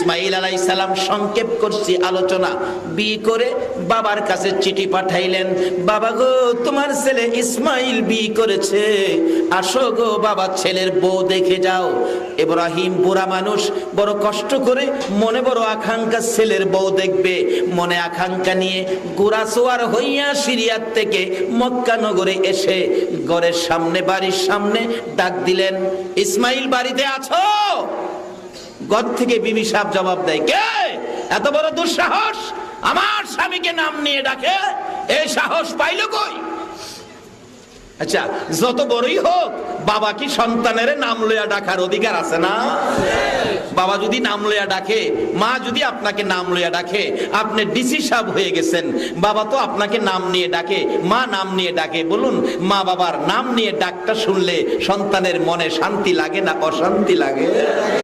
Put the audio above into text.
ইসমাইল আলাইহিস সালাম সংক্ষেপ করছি আলোচনা বিয়ে করে বাবার কাছে চিঠি পাঠাইলেন, বাবা গো তোমার ছেলে ইসমাইল বিয়ে করেছে, আসো গো বাবা ছেলের বউ দেখে যাও। ইব্রাহিম বুড়া মানুষ, বড় কষ্ট করে মনে বড় আকাঙ্ক্ষা ছেলের বউ দেখবে, মনে আকাঙ্ক্ষা নিয়ে গোরাসোয়ার হইয়া সিরিয়ার থেকে মক্কা নগরে এসে ঘরের সামনে বাড়ির সামনে ডাক দিলেন, ইসমাইল বাড়িতে আছো? ঘর থেকে বিবি সাহেব জবাব দেয়, কে এত বড় দুঃসাহস আমার স্বামীকে নাম নিয়ে ডাকে? এই সাহস পাইল কই? আচ্ছা যত বড়ই হোক বাবা কি সন্তানের নাম লইয়া ডাকার অধিকার আছে না? বাবা যদি নাম লইয়া ডাকে, মা যদি আপনাকে নাম লইয়া ডাকে, আপনি ডিসি সাহেব হয়ে গেছেন, বাবা তো আপনাকে নাম নিয়ে ডাকে, মা নাম নিয়ে ডাকে। বলুন মা বাবার নাম নিয়ে ডাকটা শুনলে সন্তানের মনে শান্তি লাগে না অশান্তি লাগে?